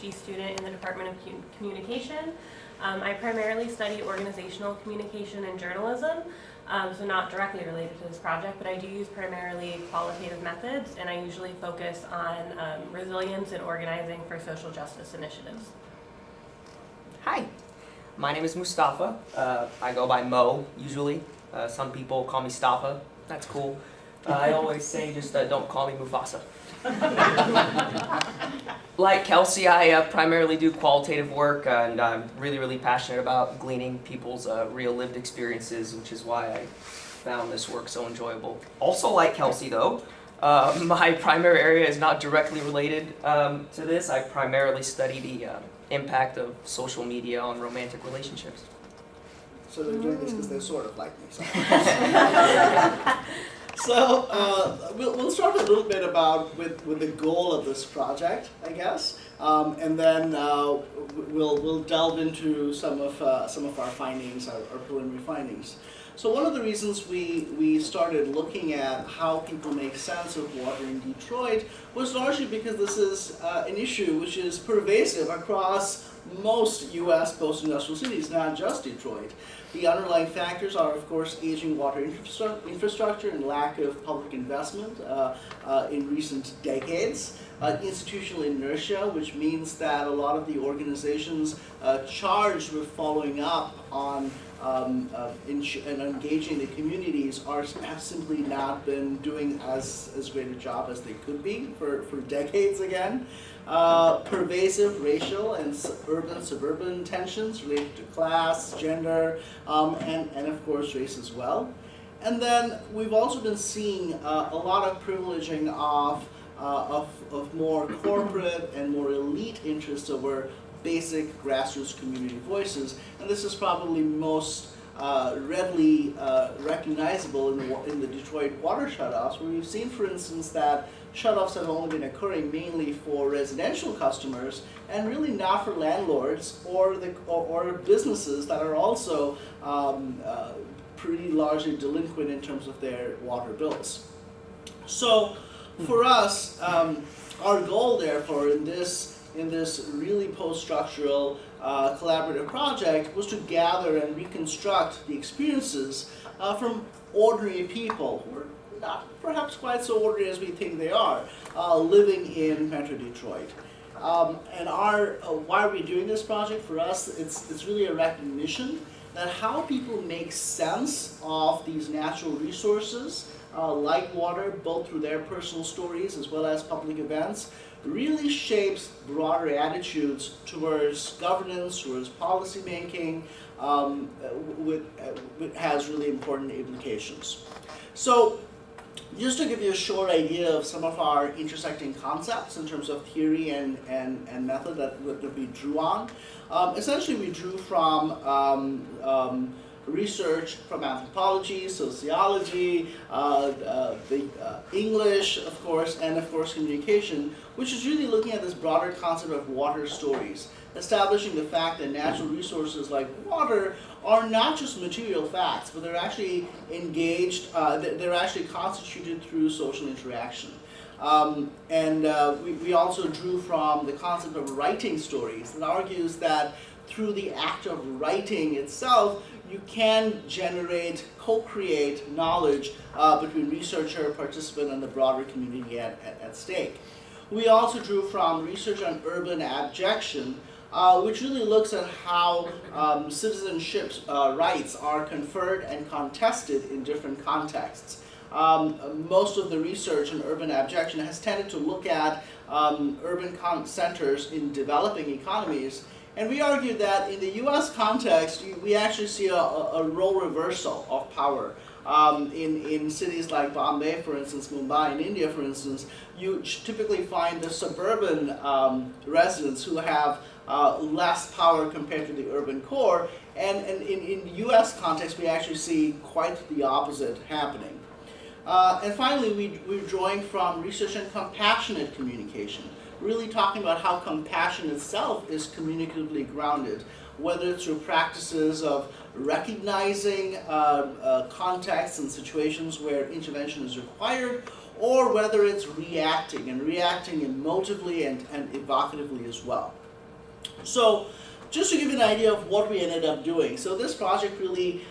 Ph.D. student in the Department of Communication. I primarily study organizational communication and journalism, so not directly related to this project, but I do use primarily qualitative methods, and I usually focus on resilience and organizing for social justice initiatives. Hi, my name is Mostafa. I go by Mo, usually. Some people call me Staffa. That's cool. I always say just don't call me Mufasa. Like Kelsey, I primarily do qualitative work, and I'm really passionate about gleaning people's real lived experiences, which is why I found this work so enjoyable. Also like Kelsey though, my primary area is not directly related to this. I primarily study the impact of social media on romantic relationships. So they're doing this because they're sort of like me. So we'll start a little bit about with the goal of this project, I guess, and then we'll delve into some of our findings, our preliminary findings. So one of the reasons we started looking at how people make sense of water in Detroit was largely because this is an issue which is pervasive across most U.S. post-industrial cities, not just Detroit. The underlying factors are, of course, aging water infrastructure and lack of public investment in recent decades. Institutional inertia, which means that a lot of the organizations charged with following up on and engaging the communities have simply not been doing as great a job as they could be for decades again. Pervasive racial and urban-suburban tensions related to class, gender, and of course race as well. And then we've also been seeing a lot of privileging of more corporate and more elite interests over basic grassroots community voices, and this is probably most readily recognizable in the Detroit water shutoffs, where we've seen, for instance, that shutoffs have only been occurring mainly for residential customers and really not for landlords or businesses that are also pretty largely delinquent in terms of their water bills. So for us, our goal therefore in this really post-structural collaborative project was to gather and reconstruct the experiences from ordinary people who are not perhaps quite so ordinary as we think they are, living in Metro Detroit. And why are we doing this project? For us, it's really a recognition that how people make sense of these natural resources, like water, both through their personal stories as well as public events, really shapes broader attitudes towards governance, towards policy making, has really important implications. So just to give you a short idea of some of our intersecting concepts in terms of theory and method that we drew on, essentially we drew from research from anthropology, sociology, English, of course, and of course communication, which is really looking at this broader concept of water stories, establishing the fact that natural resources like water are not just material facts, but they're actually engaged, they're actually constituted through social interaction. We also drew from the concept of writing stories that argues that through the act of writing itself, you can generate, co-create knowledge between researcher, participant, and the broader community at stake. We also drew from research on urban abjection, which really looks at how citizenship rights are conferred and contested in different contexts. Most of the research in urban abjection has tended to look at urban centers in developing economies. And we argue that in the US context, we actually see a role reversal of power. In cities like Bombay, for instance, Mumbai in India, for instance, you typically find the suburban residents who have less power compared to the urban core. And in the US context, we actually see quite the opposite happening. And finally, we're drawing from research on compassionate communication, really talking about how compassion itself is communicatively grounded, whether it's through practices of recognizing contexts and situations where intervention is required, or whether it's reacting emotively and evocatively as well. So just to give you an idea of what we ended up doing, so this project really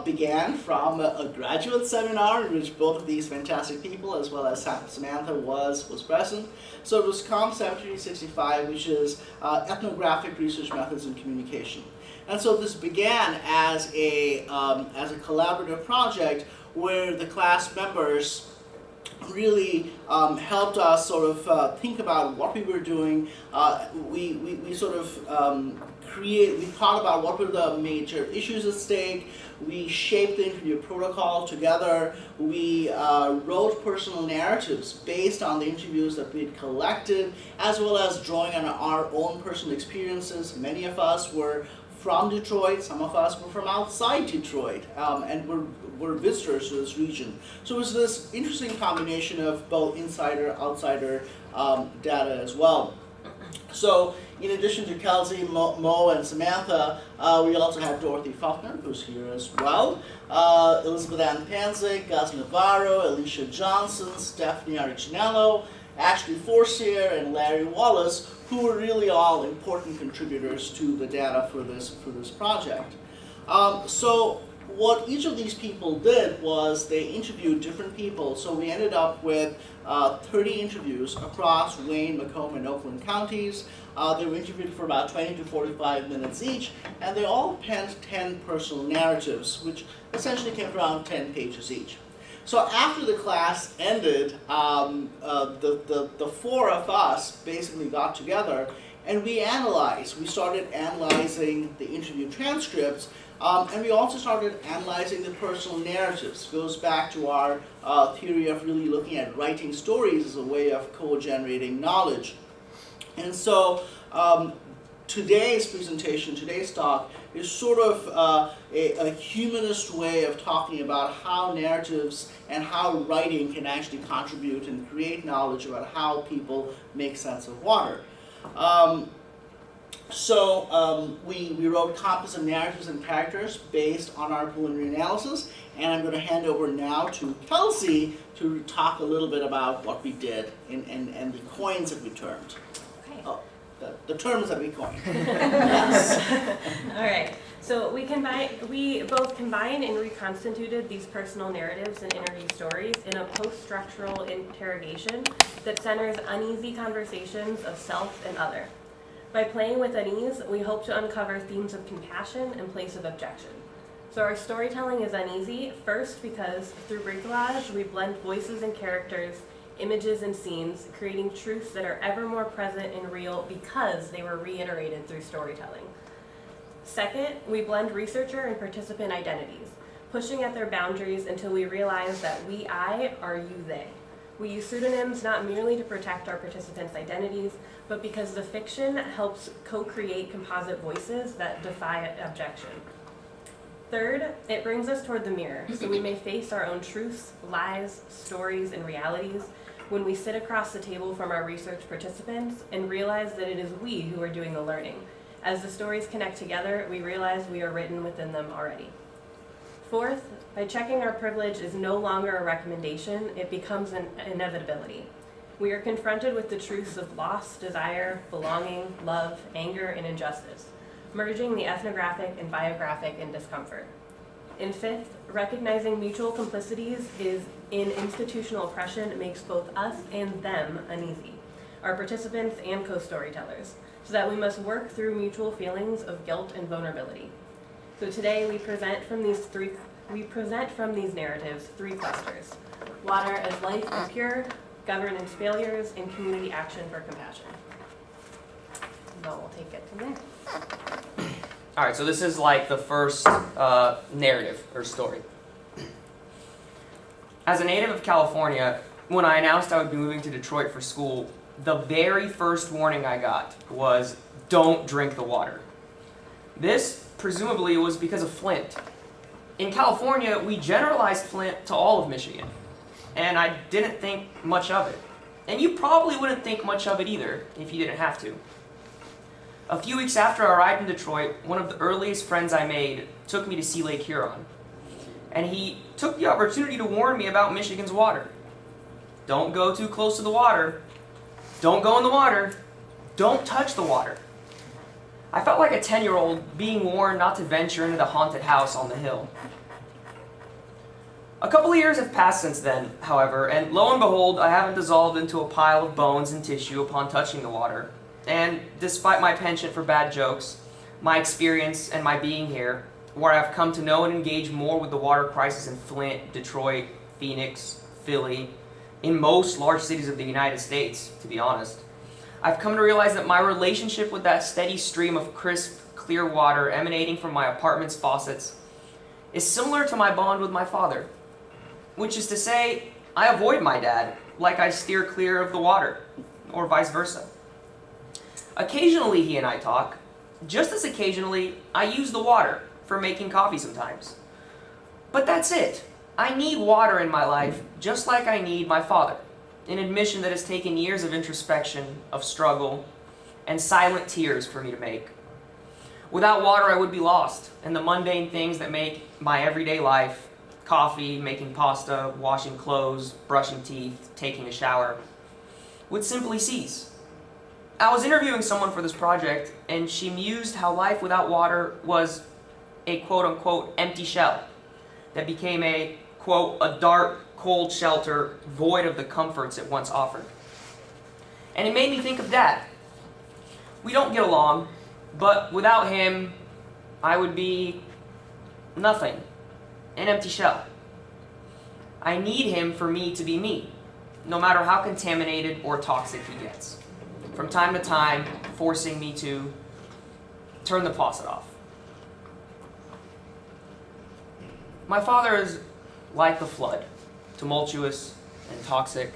began from a graduate seminar in which both of these fantastic people, as well as Samantha, was present. So it was COM 7365, which is ethnographic research methods in communication. And so this began as a collaborative project where the class members really helped us sort of think about what we were doing. We sort of we thought about what were the major issues at stake. We shaped the interview protocol together. We wrote personal narratives based on the interviews that we had collected, as well as drawing on our own personal experiences. Many of us were from Detroit, some of us were from outside Detroit, and were visitors to this region. So it was this interesting combination of both insider, outsider data as well. So in addition to Kelsey, Mo, and Samantha, we also had Dorothy Faulkner, who's here as well, Elizabeth Ann Panzik, Gus Navarro, Alicia Johnson, Stephanie Arichinello, Ashley Forcier, and Larry Wallace, who were really all important contributors to the data for this project. So what each of these people did was they interviewed different people. So we ended up with 30 interviews across Wayne, Macomb, and Oakland counties. They were interviewed for about 20 to 45 minutes each, and they all penned 10 personal narratives, which essentially came around 10 pages each. So after the class ended, the four of us basically got together and we analyzed. We started analyzing the interview transcripts, and we also started analyzing the personal narratives. It goes back to our theory of really looking at writing stories as a way of co-generating knowledge. And so today's presentation, today's talk, is sort of a humanist way of talking about how narratives and how writing can actually contribute and create knowledge about how people make sense of water. We wrote composite narratives and characters based on our preliminary analysis, and I'm going to hand over now to Kelsey to talk a little bit about what we did and the coins that we termed. Okay. Oh, the terms that we coined. Yes. All right. So we both combined and reconstituted these personal narratives and interview stories in a post-structural interrogation that centers uneasy conversations of self and other. By playing with unease, we hope to uncover themes of compassion in place of objection. So our storytelling is uneasy, first because through bricolage, we blend voices and characters, images and scenes, creating truths that are ever more present and real because they were reiterated through storytelling. Second, we blend researcher and participant identities, pushing at their boundaries until we realize that we, I, are you, they. We use pseudonyms not merely to protect our participants' identities, but because the fiction helps co-create composite voices that defy objection. Third, it brings us toward the mirror, so we may face our own truths, lies, stories, and realities when we sit across the table from our research participants and realize that it is we who are doing the learning. As the stories connect together, we realize we are written within them already. Fourth, by checking our privilege is no longer a recommendation, it becomes an inevitability. We are confronted with the truths of loss, desire, belonging, love, anger, and injustice, merging the ethnographic and biographic in discomfort. And fifth, recognizing mutual complicities in institutional oppression makes both us and them uneasy, our participants and co-storytellers, so that we must work through mutual feelings of guilt and vulnerability. So today we present from these narratives three clusters: water as life and pure, governance failures, and community action for compassion. No, we'll take it from there. All right, so this is like the first narrative or story. As a native of California, when I announced I would be moving to Detroit for school, the very first warning I got was, don't drink the water. This, presumably, was because of Flint. In California, we generalized Flint to all of Michigan, and I didn't think much of it. And you probably wouldn't think much of it either, if you didn't have to. A few weeks after I arrived in Detroit, one of the earliest friends I made took me to see Lake Huron. And he took the opportunity to warn me about Michigan's water. Don't go too close to the water. Don't go in the water. Don't touch the water. I felt like a 10-year-old being warned not to venture into the haunted house on the hill. A couple of years have passed since then, however, and lo and behold, I haven't dissolved into a pile of bones and tissue upon touching the water. And despite my penchant for bad jokes, my experience and my being here, where I've come to know and engage more with the water crisis in Flint, Detroit, Phoenix, Philly, in most large cities of the United States, to be honest, I've come to realize that my relationship with that steady stream of crisp, clear water emanating from my apartment's faucets is similar to my bond with my father. Which is to say, I avoid my dad like I steer clear of the water, or vice versa. Occasionally he and I talk. Just as occasionally, I use the water for making coffee sometimes. But that's it. I need water in my life just like I need my father, an admission that has taken years of introspection, of struggle, and silent tears for me to make. Without water, I would be lost, and the mundane things that make my everyday life, coffee, making pasta, washing clothes, brushing teeth, taking a shower, would simply cease. I was interviewing someone for this project, and she mused how life without water was a quote-unquote empty shell that became a, quote, a dark, cold shelter void of the comforts it once offered. And it made me think of Dad. We don't get along, but without him, I would be nothing. An empty shell. I need him for me to be me, no matter how contaminated or toxic he gets. From time to time, forcing me to turn the faucet off. My father is like the flood, tumultuous and toxic,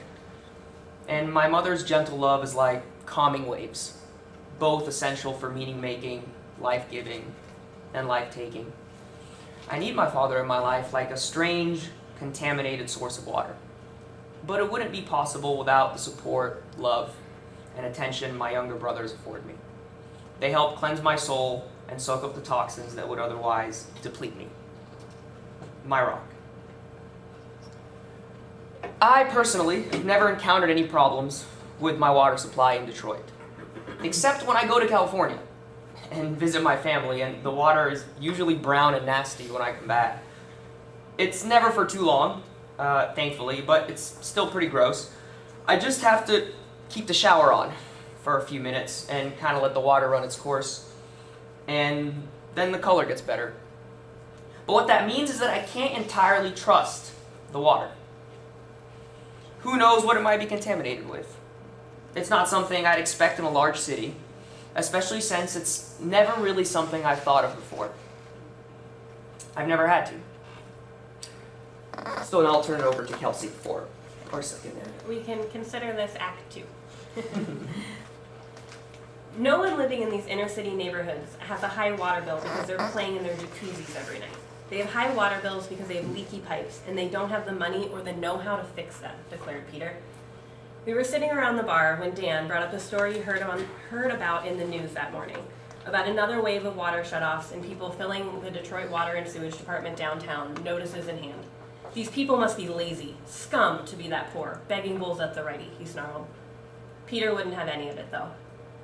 and my mother's gentle love is like calming waves, both essential for meaning-making, life-giving, and life-taking. I need my father in my life like a strange, contaminated source of water. But it wouldn't be possible without the support, love, and attention my younger brothers afford me. They help cleanse my soul and soak up the toxins that would otherwise deplete me. My rock. I personally have never encountered any problems with my water supply in Detroit, except when I go to California and visit my family, and the water is usually brown and nasty when I come back. It's never for too long, thankfully, but it's still pretty gross. I just have to keep the shower on for a few minutes and kind of let the water run its course, and then the color gets better. But what that means is that I can't entirely trust the water. Who knows what it might be contaminated with? It's not something I'd expect in a large city, especially since it's never really something I've thought of before. I've never had to. So now I'll turn it over to Kelsey for our second there. We can consider this Act 2. No one living in these inner city neighborhoods has a high water bill because they're playing in their jacuzzis every night. They have high water bills because they have leaky pipes, and they don't have the money or the know-how to fix them, declared Peter. We were sitting around the bar when Dan brought up a story he heard about in the news that morning, about another wave of water shutoffs and people filling the Detroit Water and Sewage Department downtown, notices in hand. These people must be lazy, scum to be that poor, begging bulls at the ready, he snarled. Peter wouldn't have any of it, though.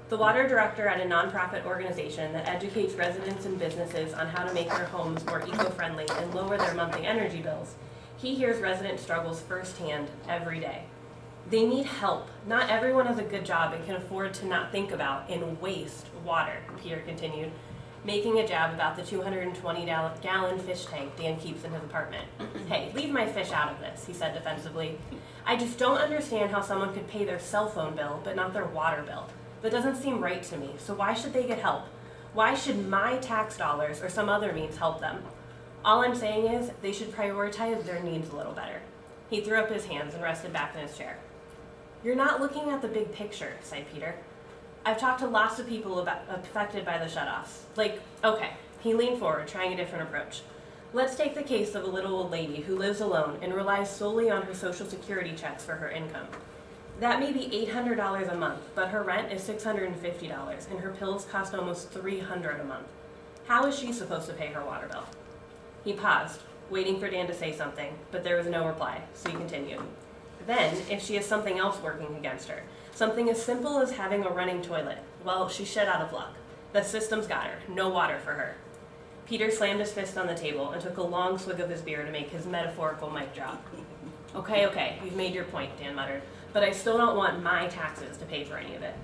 The water director at a nonprofit organization that educates residents and businesses on how to make their homes more eco-friendly and lower their monthly energy bills, he hears resident struggles firsthand every day. They need help. Not everyone has a good job and can afford to not think about and waste water, Peter continued, making a jab about the 220-gallon fish tank Dan keeps in his apartment. Hey, leave my fish out of this, he said defensively. I just don't understand how someone could pay their cell phone bill but not their water bill. That doesn't seem right to me, so why should they get help? Why should my tax dollars or some other means help them? All I'm saying is they should prioritize their needs a little better. He threw up his hands and rested back in his chair. You're not looking at the big picture, sighed Peter. I've talked to lots of people affected by the shutoffs. Okay, he leaned forward, trying a different approach. Let's take the case of a little old lady who lives alone and relies solely on her Social Security checks for her income. That may be $800 a month, but her rent is $650, and her pills cost almost $300 a month. How is she supposed to pay her water bill? He paused, waiting for Dan to say something, but there was no reply, so he continued. Then, if she has something else working against her, something as simple as having a running toilet, well, she's shit out of luck. The system's got her. No water for her. Peter slammed his fist on the table and took a long swig of his beer to make his metaphorical mic drop. Okay, you've made your point, Dan muttered, but I still don't want my taxes to pay for any of it.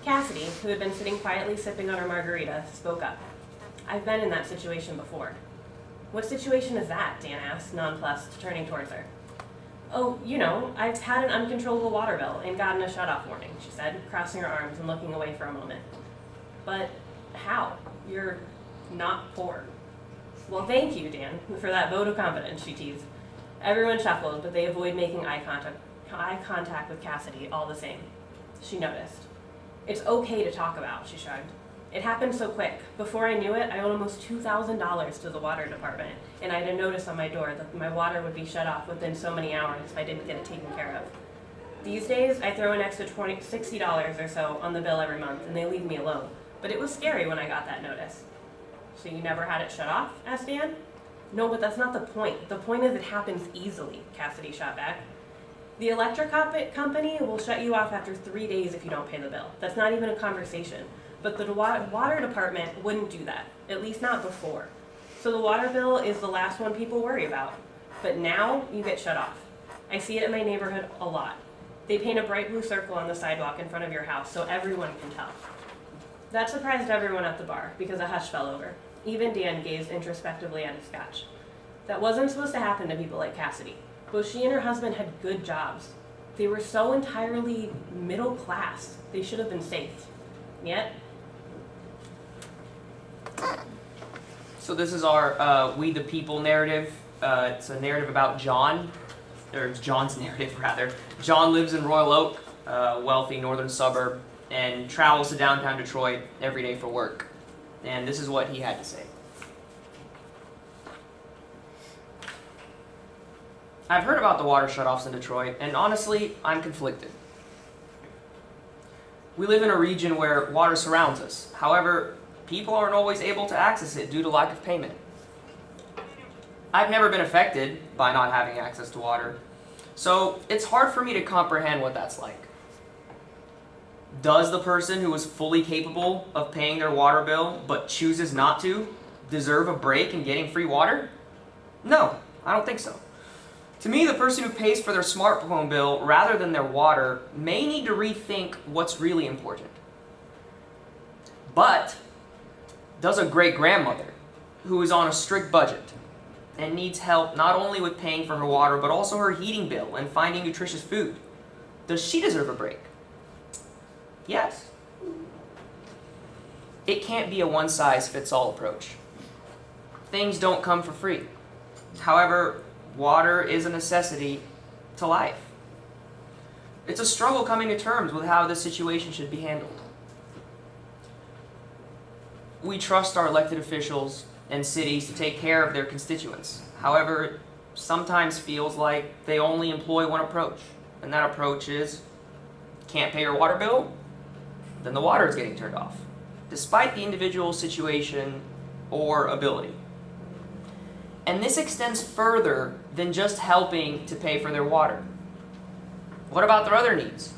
Cassidy, who had been sitting quietly sipping on her margarita, spoke up. I've been in that situation before. What situation is that? Dan asked, nonplussed, turning towards her. Oh, you know, I've had an uncontrollable water bill and gotten a shut-off warning, she said, crossing her arms and looking away for a moment. But how? You're not poor. Well, thank you, Dan, for that vote of confidence, she teased. Everyone chuckled, but they avoided making eye contact with Cassidy all the same. She noticed. It's okay to talk about, she shrugged. It happened so quick. Before I knew it, I owed almost $2,000 to the water department, and I had a notice on my door that my water would be shut off within so many hours if I didn't get it taken care of. These days, I throw an extra $60 or so on the bill every month, and they leave me alone. But it was scary when I got that notice. So you never had it shut off? Asked Dan. No, but that's not the point. The point is it happens easily, Cassidy shot back. The electric company will shut you off after 3 days if you don't pay the bill. That's not even a conversation. But the water department wouldn't do that, at least not before. So the water bill is the last one people worry about. But now you get shut off. I see it in my neighborhood a lot. They paint a bright blue circle on the sidewalk in front of your house so everyone can tell. That surprised everyone at the bar because a hush fell over. Even Dan gazed introspectively at his scotch. That wasn't supposed to happen to people like Cassidy. Both she and her husband had good jobs. They were so entirely middle class. They should have been safe. Yet. So this is our We the People narrative. It's a narrative about John, or it's John's narrative rather. John lives in Royal Oak, a wealthy northern suburb, and travels to downtown Detroit every day for work. And this is what he had to say. I've heard about the water shutoffs in Detroit, and honestly, I'm conflicted. We live in a region where water surrounds us. However, people aren't always able to access it due to lack of payment. I've never been affected by not having access to water, so it's hard for me to comprehend what that's like. Does the person who is fully capable of paying their water bill but chooses not to deserve a break in getting free water? No, I don't think so. To me, the person who pays for their smartphone bill rather than their water may need to rethink what's really important. But does a great-grandmother who is on a strict budget and needs help not only with paying for her water but also her heating bill and finding nutritious food, does she deserve a break? Yes. It can't be a one-size-fits-all approach. Things don't come for free. However, water is a necessity to life. It's a struggle coming to terms with how this situation should be handled. We trust our elected officials and cities to take care of their constituents. However, it sometimes feels like they only employ one approach, and that approach is, can't pay your water bill? Then the water is getting turned off, despite the individual situation or ability. And this extends further than just helping to pay for their water. What about their other needs?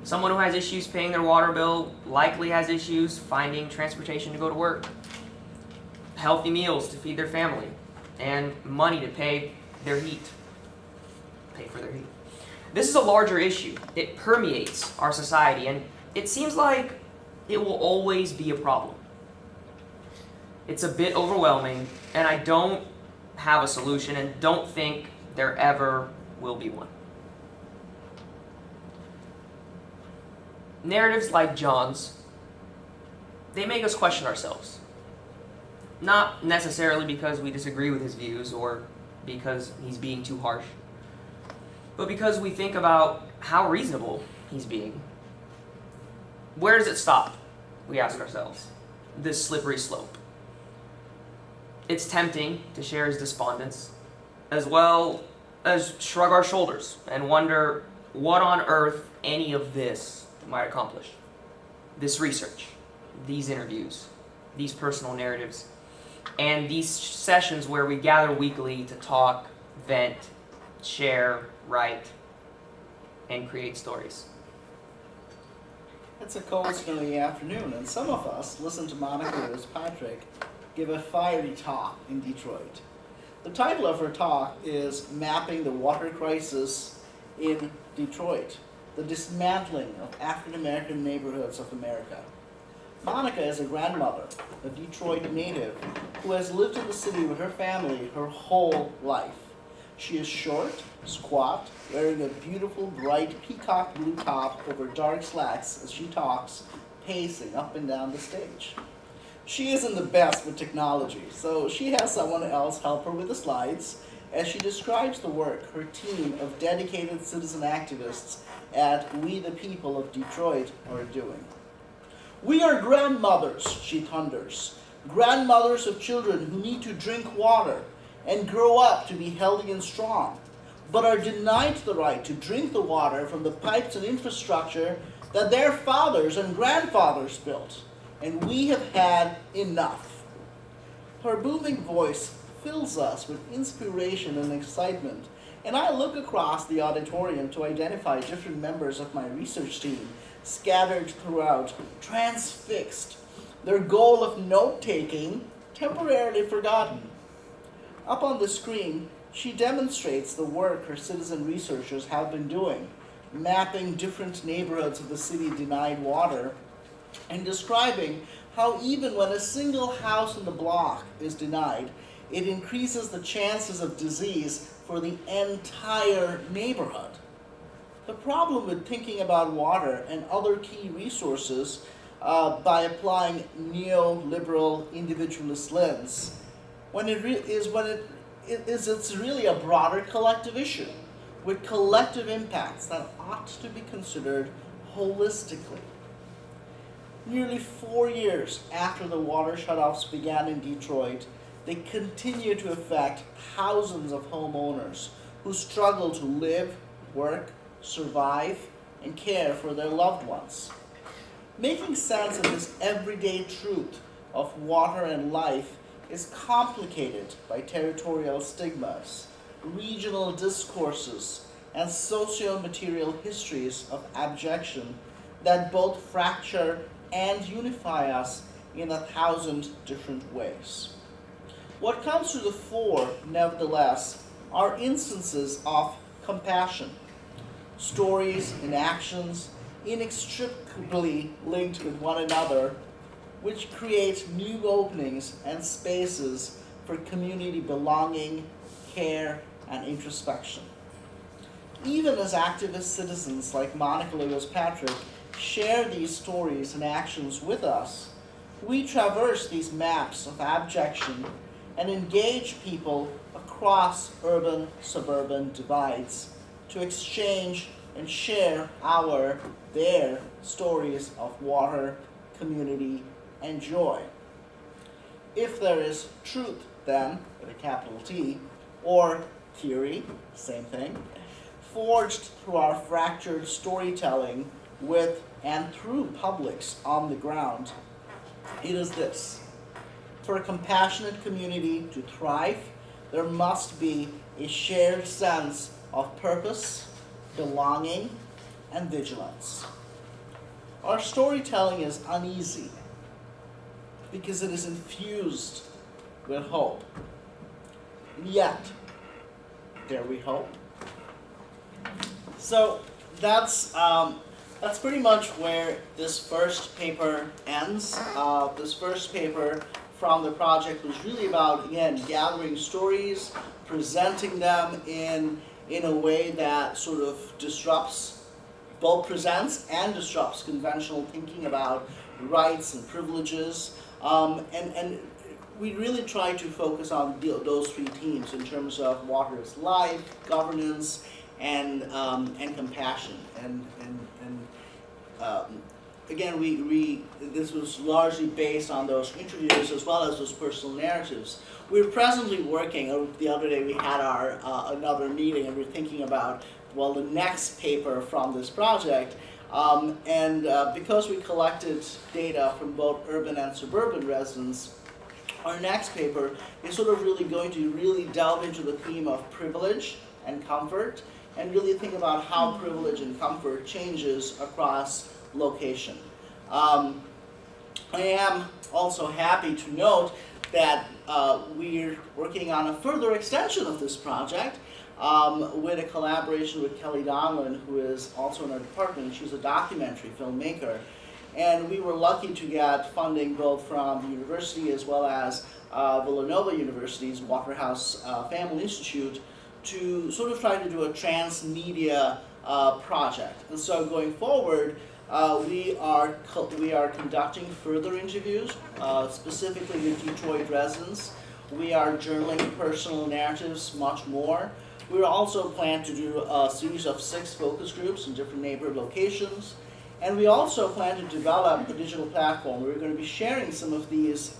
Someone who has issues paying their water bill likely has issues finding transportation to go to work, healthy meals to feed their family, and money to pay for their heat. This is a larger issue. It permeates our society, and it seems like it will always be a problem. It's a bit overwhelming, and I don't have a solution and don't think there ever will be one. Narratives like John's, they make us question ourselves. Not necessarily because we disagree with his views or because he's being too harsh, but because we think about how reasonable he's being. Where does it stop? We ask ourselves. This slippery slope. It's tempting to share his despondence, as well as shrug our shoulders and wonder what on earth any of this might accomplish. This research, these interviews, these personal narratives, and these sessions where we gather weekly to talk, vent, share, write, and create stories. It's a cold, snowy afternoon, and some of us listen to Monica Patrick give a fiery talk in Detroit. The title of her talk is Mapping the Water Crisis in Detroit, the Dismantling of African American Neighborhoods of America. Monica is a grandmother, a Detroit native, who has lived in the city with her family her whole life. She is short, squat, wearing a beautiful bright peacock blue top over dark slacks as she talks, pacing up and down the stage. She isn't the best with technology, so she has someone else help her with the slides as she describes the work her team of dedicated citizen activists at We the People of Detroit are doing. We are grandmothers, she thunders, grandmothers of children who need to drink water and grow up to be healthy and strong, but are denied the right to drink the water from the pipes and infrastructure that their fathers and grandfathers built, and we have had enough. Her booming voice fills us with inspiration and excitement, and I look across the auditorium to identify different members of my research team scattered throughout, transfixed, their goal of note-taking temporarily forgotten. Up on the screen, she demonstrates the work her citizen researchers have been doing, mapping different neighborhoods of the city denied water, and describing how even when a single house in the block is denied, it increases the chances of disease for the entire neighborhood. The problem with thinking about water and other key resources by applying neoliberal individualist lens it's really a broader collective issue with collective impacts that ought to be considered holistically. Nearly 4 years after the water shutoffs began in Detroit, they continue to affect thousands of homeowners who struggle to live, work, survive, and care for their loved ones. Making sense of this everyday truth of water and life is complicated by territorial stigmas, regional discourses, and socio-material histories of abjection that both fracture and unify us in 1,000 different ways. What comes to the fore, nevertheless, are instances of compassion, stories and actions inextricably linked with one another, which create new openings and spaces for community belonging, care, and introspection. Even as activist citizens like Monica Patrick share these stories and actions with us, we traverse these maps of abjection and engage people across urban-suburban divides to exchange and share their stories of water, community, and joy. If there is truth, then, with a capital T, or theory, same thing, forged through our fractured storytelling with and through publics on the ground, it is this. For a compassionate community to thrive, there must be a shared sense of purpose, belonging, and vigilance. Our storytelling is uneasy because it is infused with hope. And yet, dare we hope? So that's pretty much where this first paper ends. This first paper from the project was really about, again, gathering stories, presenting them in a way that sort of both presents and disrupts conventional thinking about rights and privileges. And we really try to focus on those three themes in terms of water is life, governance, and compassion. Again, this was largely based on those interviews as well as those personal narratives. We're presently working. The other day we had our another meeting, and we're thinking about the next paper from this project. Because we collected data from both urban and suburban residents, our next paper is sort of really going to really delve into the theme of privilege and comfort, and really think about how privilege and comfort changes across location. I am also happy to note that we're working on a further extension of this project with a collaboration with Kelly Donlan, who is also in our department. She's a documentary filmmaker. And we were lucky to get funding both from the university as well as Villanova University's Waterhouse Family Institute to sort of try to do a transmedia project. And so going forward, we are conducting further interviews, specifically with Detroit residents. We are journaling personal narratives much more. We also plan to do a series of 6 focus groups in different neighborhood locations. And we also plan to develop a digital platform where we're going to be sharing some of these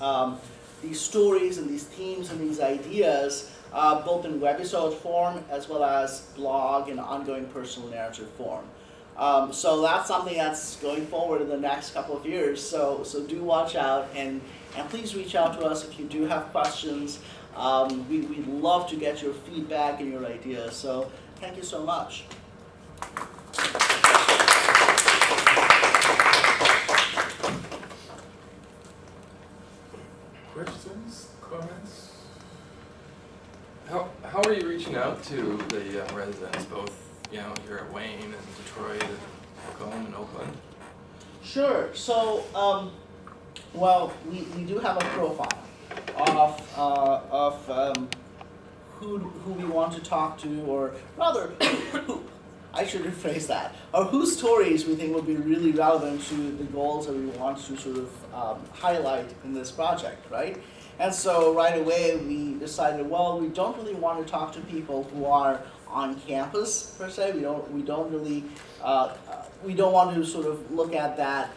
stories and these themes and these ideas both in webisode form as well as blog and ongoing personal narrative form. So that's something that's going forward in the next couple of years. So do watch out and please reach out to us if you do have questions. We'd love to get your feedback and your ideas. So thank you so much. Questions, comments? How are you reaching out to the residents, both here at Wayne and Detroit and Macomb and Oakland? Sure. So, well, we do have a profile of who we want to talk to, or rather, I should rephrase that, or whose stories we think would be really relevant to the goals that we want to sort of highlight in this project, right? And so right away we decided, well, we don't really want to talk to people who are on campus per se. We don't really we don't want to sort of look at that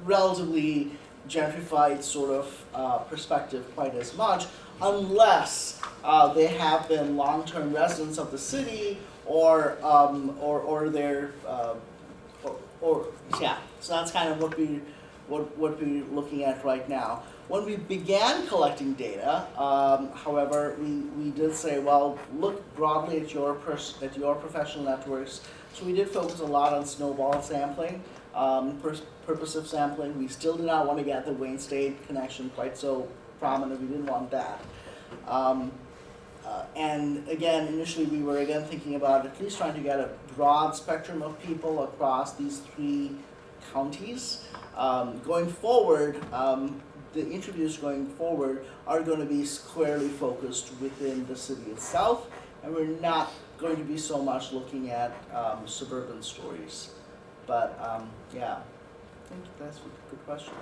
relatively gentrified sort of perspective quite as much, unless they have been long-term residents of the city or they're yeah. So that's kind of what we're looking at right now. When we began collecting data, however, we did say, well, look broadly at your professional networks. So we did focus a lot on snowball sampling, purposive sampling. We still did not want to get the Wayne State connection quite so prominent. We didn't want that. And again, initially we were again thinking about at least trying to get a broad spectrum of people across these 3 counties. Going forward, the interviews going forward are going to be squarely focused within the city itself, and we're not going to be so much looking at suburban stories. But yeah, I think that's a good question.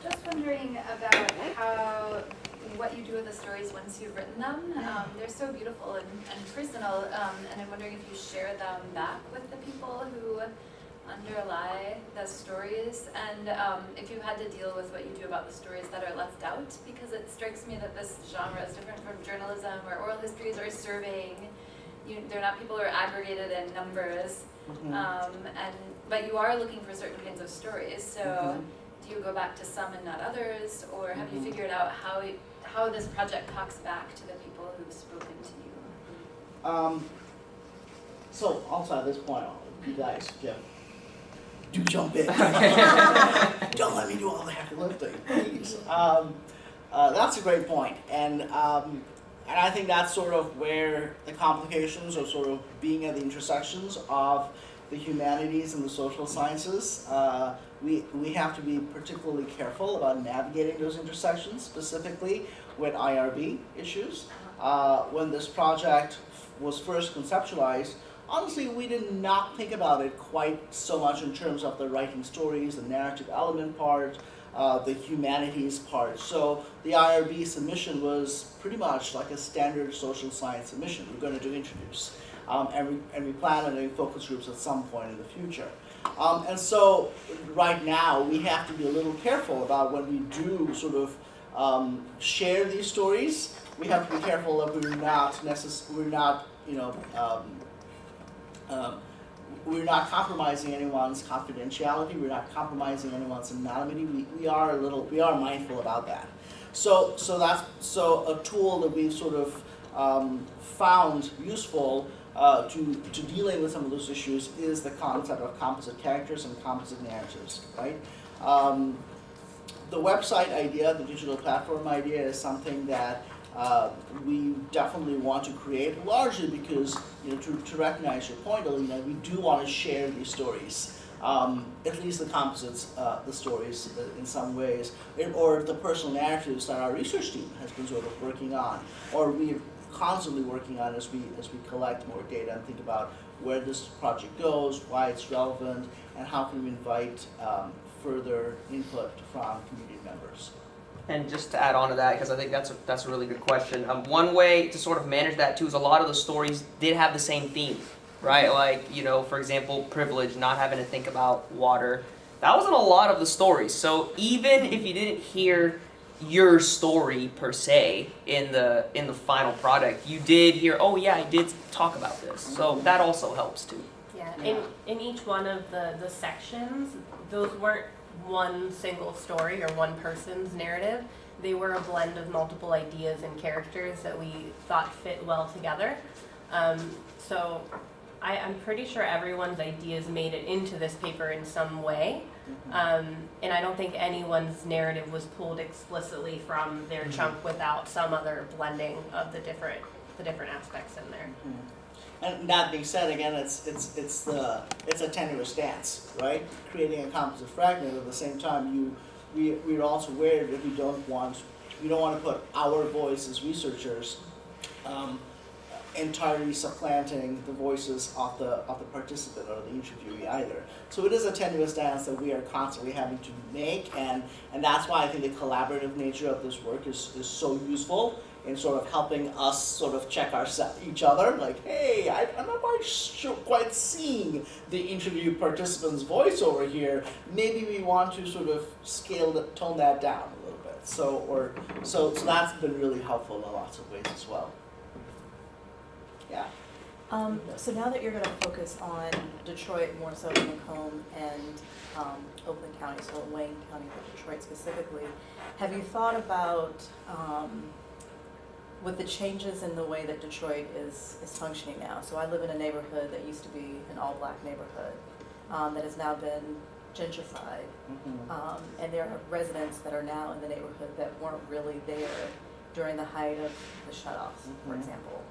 Just wondering about what you do with the stories once you've written them. They're so beautiful and personal, and I'm wondering if you share them back with the people who underlie the stories, and if you had to deal with what you do about the stories that are left out, because it strikes me that this genre is different from journalism or oral histories or surveying. They're not people who are aggregated in numbers, but you are looking for certain kinds of stories. So do you go back to some and not others, or have you figured out how this project talks back to the people who've spoken to you? So also at this point, you guys, do jump in. Don't let me do all the heavy lifting, please. That's a great point, and I think that's sort of where the complications of sort of being at the intersections of the humanities and the social sciences. We have to be particularly careful about navigating those intersections, specifically with IRB issues. When this project was first conceptualized, honestly, we did not think about it quite so much in terms of the writing stories, the narrative element part, the humanities part. So the IRB submission was pretty much like a standard social science submission. We're going to do interviews. And we plan on doing focus groups at some point in the future. And so right now we have to be a little careful about when we do sort of share these stories. We have to be careful that we're not compromising anyone's confidentiality. We're not compromising anyone's anonymity. We are mindful about that. So a tool that we've sort of found useful to dealing with some of those issues is the concept of composite characters and composite narratives, right? The website idea, the digital platform idea, is something that we definitely want to create, largely because, to recognize your point, Alina, we do want to share these stories. At least the composites, the stories in some ways, or the personal narratives that our research team has been sort of working on, or we're constantly working on as we collect more data and think about where this project goes, why it's relevant, and how can we invite further input from community members. And just to add on to that, because I think that's a really good question. One way to sort of manage that too is a lot of the stories did have the same theme, right? Like, for example, privilege, not having to think about water. That wasn't a lot of the stories. So even if you didn't hear your story per se in the final product, you did hear, oh yeah, I did talk about this. So that also helps too. Yeah, in each one of the sections, those weren't one single story or one person's narrative. They were a blend of multiple ideas and characters that we thought fit well together. So I'm pretty sure everyone's ideas made it into this paper in some way. And I don't think anyone's narrative was pulled explicitly from their chunk without some other blending of the different aspects in there. And that being said, again, it's a tenuous dance, right? Creating a composite fragment at the same time, we're also aware that we don't want to put our voice as researchers entirely supplanting the voices of the participant or the interviewee either. So it is a tenuous dance that we are constantly having to make, and that's why I think the collaborative nature of this work is so useful in sort of helping us sort of check each other, like, hey, I'm not quite seeing the interview participant's voice over here. Maybe we want to sort of tone that down a little bit. So that's been really helpful in lots of ways as well. Yeah. So now that you're going to focus on Detroit more so than Macomb and Oakland County, so Wayne County, but Detroit specifically, have you thought about with the changes in the way that Detroit is functioning now? So I live in a neighborhood that used to be an all-black neighborhood that has now been gentrified, and there are residents that are now in the neighborhood that weren't really there during the height of the shutoffs, for example.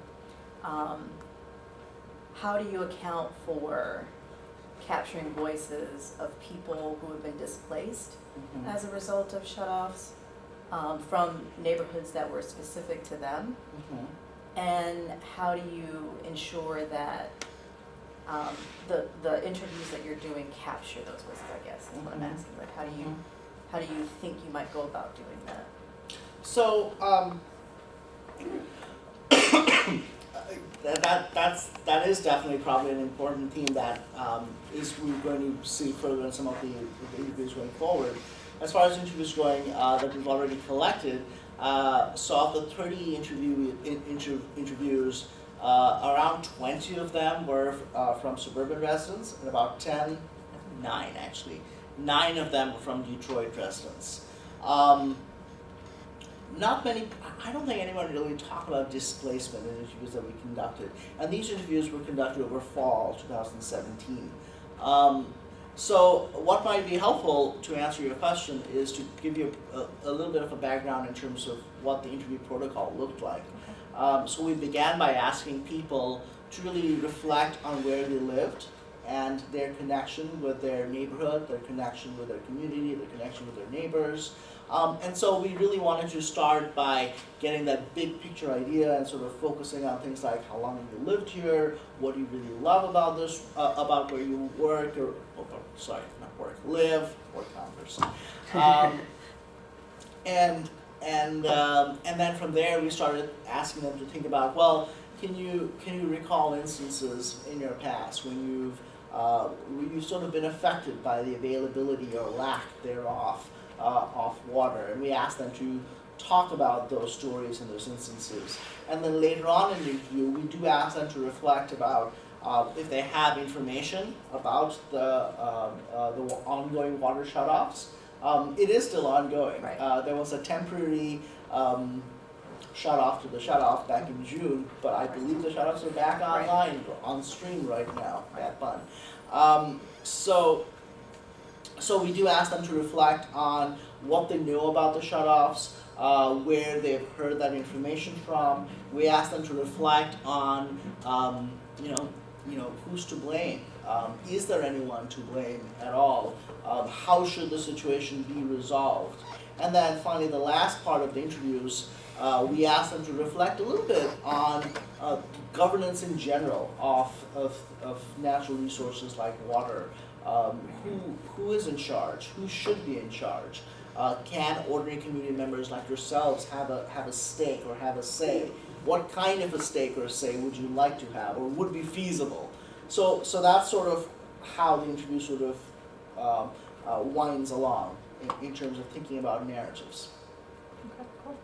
How do you account for capturing voices of people who have been displaced as a result of shutoffs from neighborhoods that were specific to them? And how do you ensure that the interviews that you're doing capture those voices, I guess, is what I'm asking. Like, how do you think you might go about doing that? So, that is definitely probably an important theme that is we're going to see further in some of the interviews going forward. As far as interviews going that we've already collected, so of the 30 interviews, around 20 of them were from suburban residents, and about 9 of them were from Detroit residents. Not many, I don't think anyone really talked about displacement in interviews that we conducted. And these interviews were conducted over fall 2017. So what might be helpful to answer your question is to give you a little bit of a background in terms of what the interview protocol looked like. So we began by asking people to really reflect on where they lived and their connection with their neighborhood, their connection with their community, their connection with their neighbors. And so we really wanted to start by getting that big picture idea and sort of focusing on things like how long have you lived here, what do you really love about this, about where you work, live, work on and then from there we started asking them to think about, well, can you recall instances in your past when you've sort of been affected by the availability or lack thereof of water, and we asked them to talk about those stories and those instances. And then later on in the interview, we do ask them to reflect about if they have information about the ongoing water shutoffs. It is still ongoing. Right. There was a temporary shut off to the shut off back in June, but I believe the shut offs are back online, on stream right now, that fun. So we do ask them to reflect on what they know about the shut offs, where they've heard that information from. We ask them to reflect on, who's to blame. Is there anyone to blame at all? How should the situation be resolved? And then finally, the last part of the interviews, we ask them to reflect a little bit on governance in general of natural resources like water. Who is in charge? Who should be in charge? Can ordinary community members like yourselves have a stake or have a say? What kind of a stake or say would you like to have, or would be feasible? So that's sort of how the interview sort of winds along in terms of thinking about narratives. Okay, cool.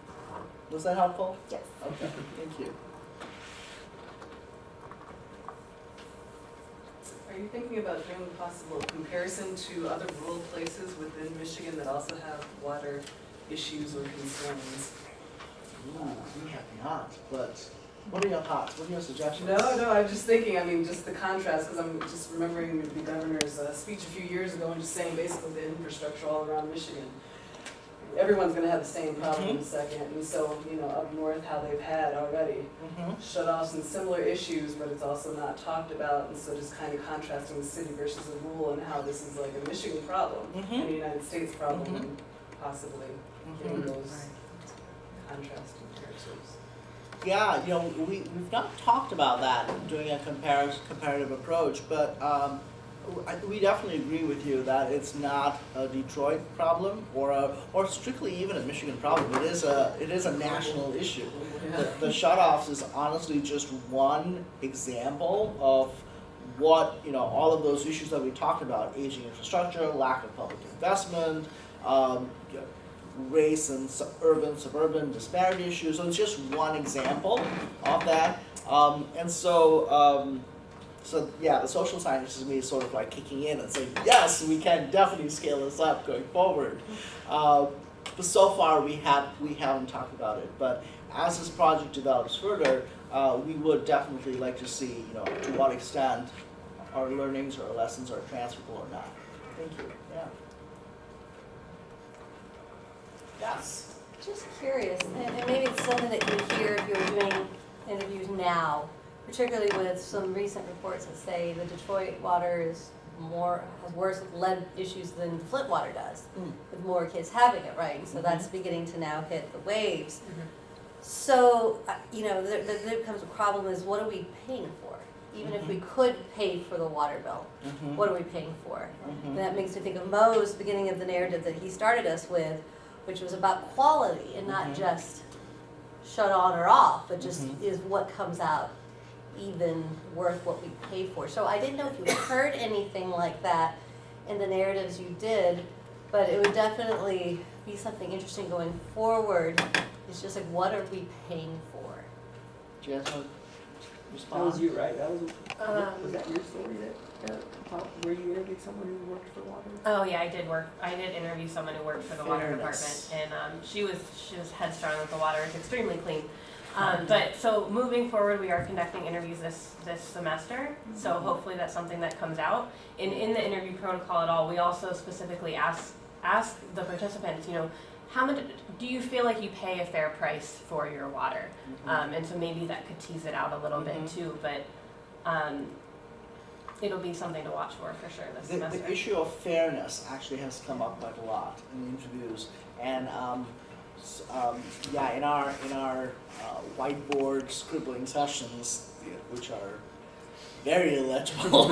Was that helpful? Yes. Okay, thank you. Are you thinking about doing a possible comparison to other rural places within Michigan that also have water issues or concerns? We have not, but what are your thoughts? What are your suggestions? No, I'm just thinking, I mean, just the contrast, because I'm just remembering the governor's speech a few years ago and just saying basically the infrastructure all around Michigan. Everyone's gonna have the same problem in a second, and so, up north, how they've had already shut-offs and similar issues, but it's also not talked about, and so just kind of contrasting the city versus the rural and how this is like a Michigan problem and a United States problem, and possibly getting those contrasting narratives. Yeah, we've not talked about that, doing a comparative approach, but we definitely agree with you that it's not a Detroit problem or strictly even a Michigan problem. It is a national issue. The shutoffs is honestly just one example of what all of those issues that we talked about: aging infrastructure, lack of public investment, race and suburban disparity issues. So it's just one example of that, and so. So yeah, the social scientist in me is sort of like kicking in and saying, yes, we can definitely scale this up going forward. But so far we haven't talked about it. But as this project develops further, we would definitely like to see, to what extent our learnings or our lessons are transferable or not. Thank you. Yeah. Yes. Just curious, and maybe it's something that you would hear if you were doing interviews now, particularly with some recent reports that say the Detroit water has worse lead issues than the Flint water does, with more kids having it, right? So that's beginning to now hit the waves. So, there becomes a problem is, what are we paying for? Even if we could pay for the water bill, what are we paying for? And that makes me think of Mo's beginning of the narrative that he started us with, which was about quality and not just shut on or off, but just is what comes out even worth what we pay for. So I didn't know if you heard anything like that in the narratives you did, but it would definitely be something interesting going forward. It's just like, what are we paying for? Do you guys want to That respond? was you, right? Was that your story where you interviewed someone who worked for water? Oh yeah, I did interview someone who worked for the water department, and she was headstrong that the water is extremely clean. But so moving forward, we are conducting interviews this semester. So hopefully that's something that comes out. In the interview protocol at all, we also specifically ask the participants, how much do you feel like you pay a fair price for your water? And so maybe that could tease it out a little bit too, but it'll be something to watch for sure this semester. The issue of fairness actually has come up quite a lot in the interviews, and in our whiteboard scribbling sessions, which are very illegible,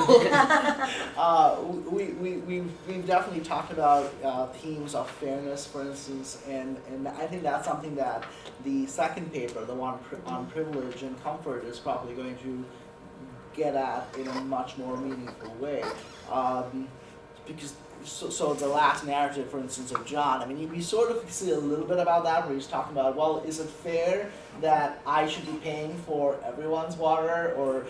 we've definitely talked about themes of fairness, for instance, and I think that's something that the second paper, the one on privilege and comfort, is probably going to get at in a much more meaningful way, because so the last narrative, for instance, of John, I mean, we sort of see a little bit about that, where he's talking about, well, is it fair that I should be paying for everyone's water, or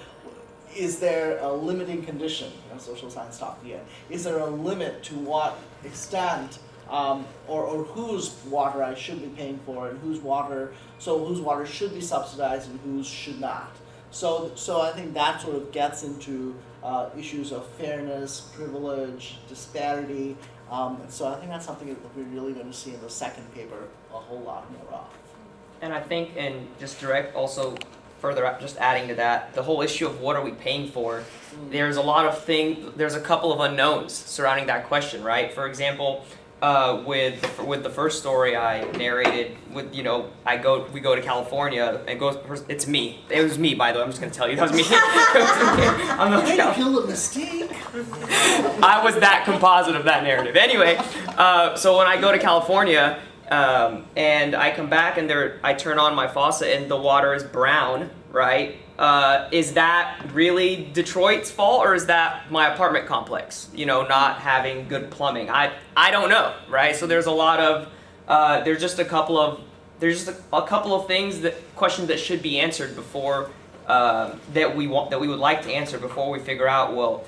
is there a limiting condition? Social science talk again. Is there a limit to what extent or whose water I should be paying for, and whose water should be subsidized and whose should not. So I think that sort of gets into issues of fairness, privilege, disparity. So I think that's something that we're really going to see in the second paper a whole lot more of. And I think, and just direct also further up, just adding to that, the whole issue of what are we paying for, there's a couple of unknowns surrounding that question, right? For example, with the first story I narrated, we go to California and it's me. It was me, by the way. I'm just gonna tell you that was me. I'm not Way to kill a mistake. I was that composite of that narrative. Anyway, so when I go to California, and I come back and I turn on my faucet and the water is brown, right? Is that really Detroit's fault, or is that my apartment complex, not having good plumbing? I don't know, right? So there's a lot of, there's just a couple of questions that should be answered before, that we would like to answer before we figure out, well,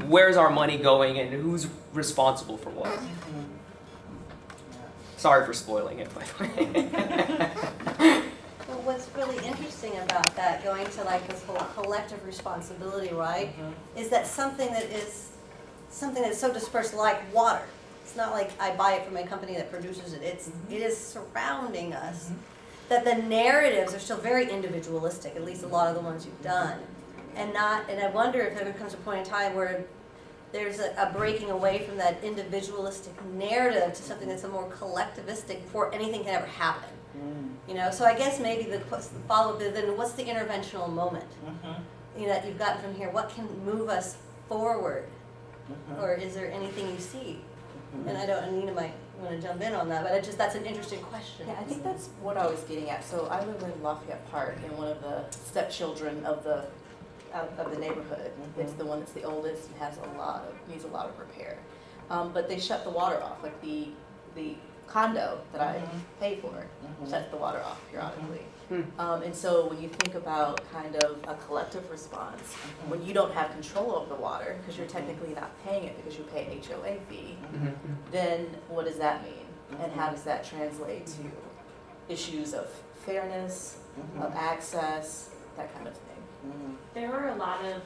where's our money going and who's responsible for what? Sorry for spoiling it, by the way. Well, what's really interesting about that, going to like this whole collective responsibility, right, is that something that's so dispersed like water. It's not like I buy it from a company that produces it. It is surrounding us. That the narratives are still very individualistic, at least a lot of the ones you've done. And I wonder if there comes a point in time where there's a breaking away from that individualistic narrative to something that's a more collectivistic before anything can ever happen. So I guess maybe the follow-up is then what's the interventional moment that you've gotten from here? What can move us forward? Or is there anything you see? And Anita might want to jump in on that, but that's an interesting question. Yeah, I think that's what I was getting at. So I live in Lafayette Park, and one of the stepchildren of the neighborhood. It's the one that's the oldest and needs a lot of repair. But they shut the water off, like the condo that I pay for shuts the water off periodically. And so when you think about kind of a collective response, when you don't have control over the water, because you're technically not paying it because you pay an HOA fee, then what does that mean? And how does that translate to issues of fairness, of access, that kind of thing? There were a lot of,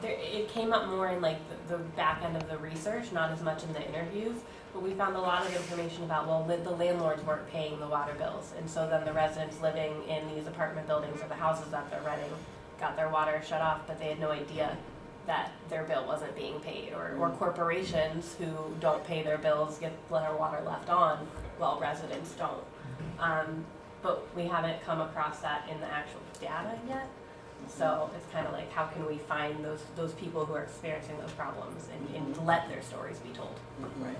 it came up more in like the back end of the research, not as much in the interviews, but we found a lot of information about, the landlords weren't paying the water bills, and so then the residents living in these apartment buildings or the houses that they're renting got their water shut off, but they had no idea that their bill wasn't being paid, or corporations who don't pay their bills get their water left on while residents don't. But we haven't come across that in the actual data yet. So it's kind of like, how can we find those people who are experiencing those problems and let their stories be told? Right.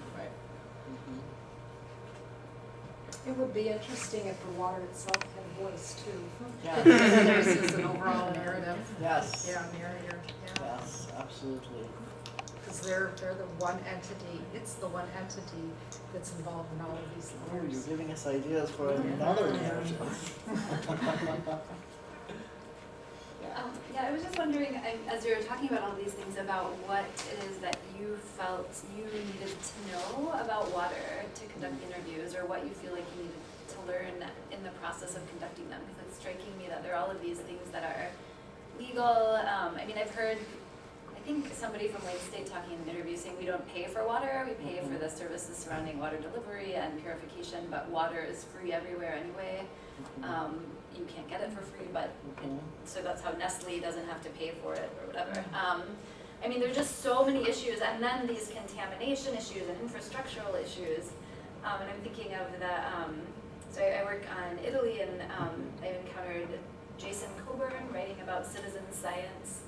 It would be interesting if the water itself had a voice too. Yeah. This is an overall narrative. Yes. Yeah, narrator, yeah. Yes, absolutely. Because they're the one entity, it's the one entity that's involved in all of these Oh, you're layers. giving us ideas for another narrative. Yeah, I was just wondering, as you were talking about all these things, about what it is that you felt you needed to know about water to conduct the interviews, or what you feel like you needed to learn in the process of conducting them, because it's striking me that there are all of these things that are legal. I've heard, I think somebody from Wayne State talking in an interview saying we don't pay for water, we pay for the services surrounding water delivery and purification, but water is free everywhere anyway. You can't get it for free, but so that's how Nestle doesn't have to pay for it or whatever. There's just so many issues, and then these contamination issues and infrastructural issues. And I'm thinking of so I work on Italy, and I've encountered Jason Coburn writing about citizen science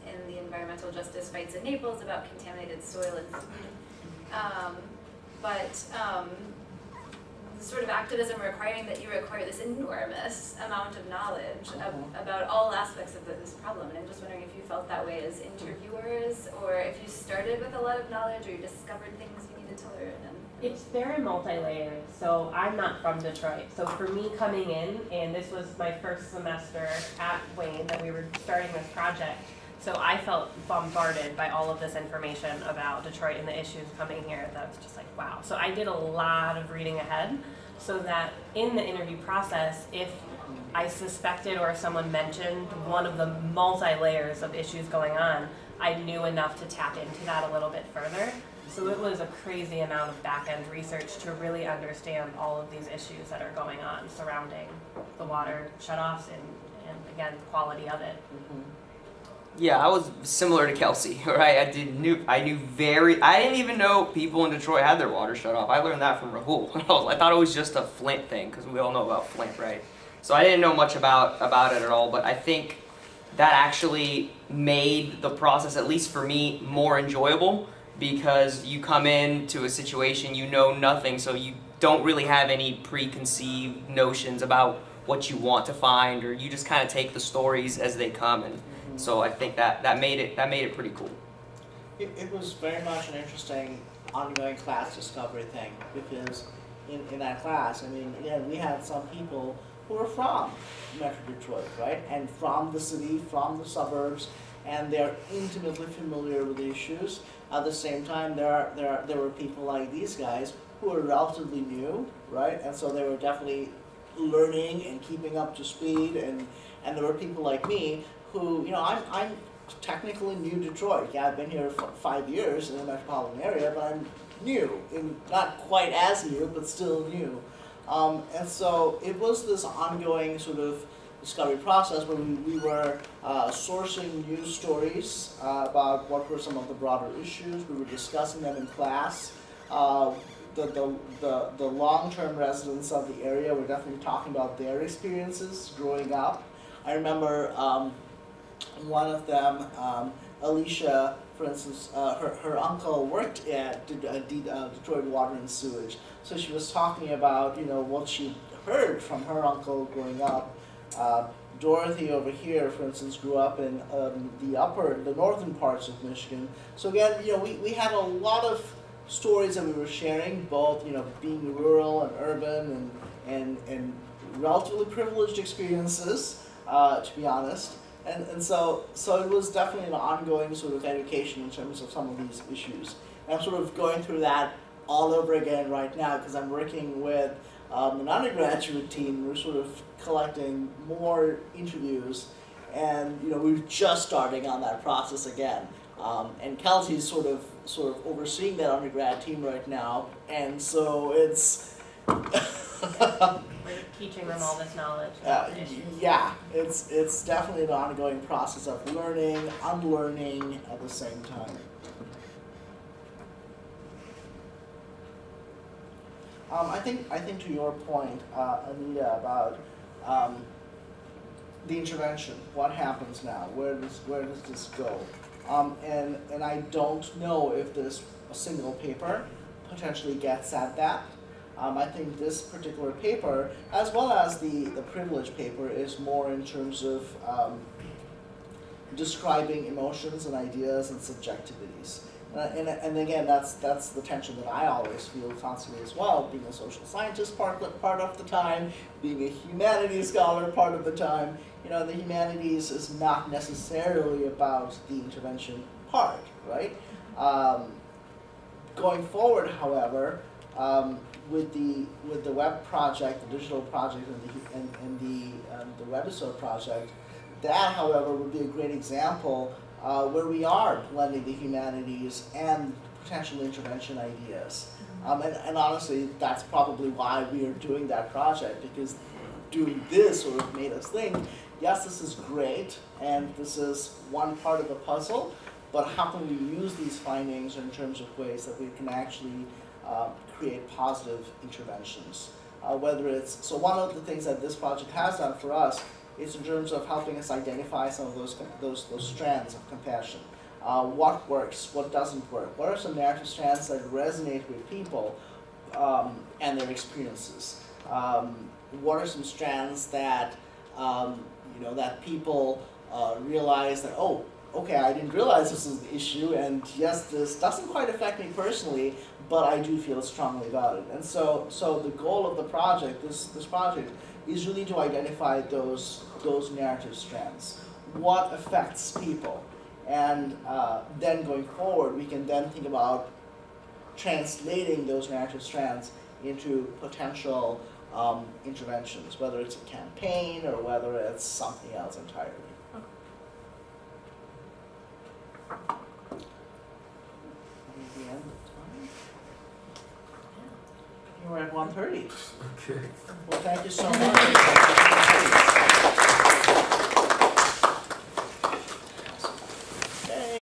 in the environmental justice fights in Naples about contaminated soil and food. The sort of activism requiring that you require this enormous amount of knowledge about all aspects of this problem. And I'm just wondering if you felt that way as interviewers, or if you started with a lot of knowledge, or you discovered things you needed to learn. It's very multi-layered. So I'm not from Detroit. So for me coming in, and this was my first semester at Wayne that we were starting this project, So I felt bombarded by all of this information about Detroit and the issues coming here. That was just like, wow. So I did a lot of reading ahead so that in the interview process, if I suspected or if someone mentioned one of the multi-layers of issues going on, I knew enough to tap into that a little bit further. So it was a crazy amount of back-end research to really understand all of these issues that are going on surrounding the water shutoffs and again, quality of it. Yeah, I was similar to Kelsey, right? I didn't even know people in Detroit had their water shut off. I learned that from Rahul. I thought it was just a Flint thing, because we all know about Flint, right? So I didn't know much about it at all, but I think that actually made the process, at least for me, more enjoyable, because you come into a situation, you know nothing, so you don't really have any preconceived notions about what you want to find, or you just kind of take the stories as they come, and so I think that made it pretty cool. It was very much an interesting ongoing class discovery thing, because in that class, I mean, again, we had some people who were from Metro Detroit, right, and from the city, from the suburbs, and they're intimately familiar with the issues. At the same time, there were people like these guys who were relatively new, right, and so they were definitely learning and keeping up to speed, and there were people like me who, you know, I'm technically new to Detroit. Yeah, I've been here for 5 years in the metropolitan area, but I'm new, and not quite as new, but still new. And so it was this ongoing sort of discovery process where we were sourcing news stories about what were some of the broader issues. We were discussing them in class. The long-term residents of the area were definitely talking about their experiences growing up. I remember one of them, Alicia, for instance, her uncle worked at Detroit Water and Sewage. So she was talking about, you know, what she heard from her uncle growing up. Dorothy over here, for instance, grew up in the northern parts of Michigan. So again, you know, we had a lot of stories that we were sharing, both, you know, being rural and urban and relatively privileged experiences, to be honest. And so it was definitely an ongoing sort of education in terms of some of these issues. And I'm sort of going through that all over again right now because I'm working with an undergraduate team. We're sort of collecting more interviews, and you know, we're just starting on that process again. And Kelsey's sort of overseeing that undergrad team right now, and so it's We're teaching them all this knowledge. yeah, it's definitely an ongoing process of learning, unlearning at the same time. I think to your point, Anita, about the intervention, what happens now? Where does this go? And I don't know if this a single paper potentially gets at that. I think this particular paper, as well as the privilege paper, is more in terms of describing emotions and ideas and subjectivities. And again, that's the tension that I always feel constantly as well, being a social scientist part of the time, being a humanities scholar part of the time. You know, the humanities is not necessarily about the intervention part, right? Going forward, however, with the web project, the digital project, and the webisode project, that, however, would be a great example where we are blending the humanities and potential intervention ideas. And honestly, that's probably why we are doing that project, because doing this sort of made us think, yes, this is great, and this is one part of the puzzle, but how can we use these findings in terms of ways that we can actually create positive interventions? Whether it's, so one of the things that this project has done for us is in terms of helping us identify some of those strands of compassion. What works, what doesn't work? What are some narrative strands that resonate with people and their experiences? What are some strands that that people realize that, oh, okay, I didn't realize this is the issue, and yes, this doesn't quite affect me personally, but I do feel strongly about it. And so the goal of the project, this project, is really to identify those narrative strands. What affects people? and then going forward, we can then think about translating those narrative strands into potential interventions, whether it's a campaign or whether it's something else entirely. The end of time? We're at 1:30. Okay. Well, thank you so much.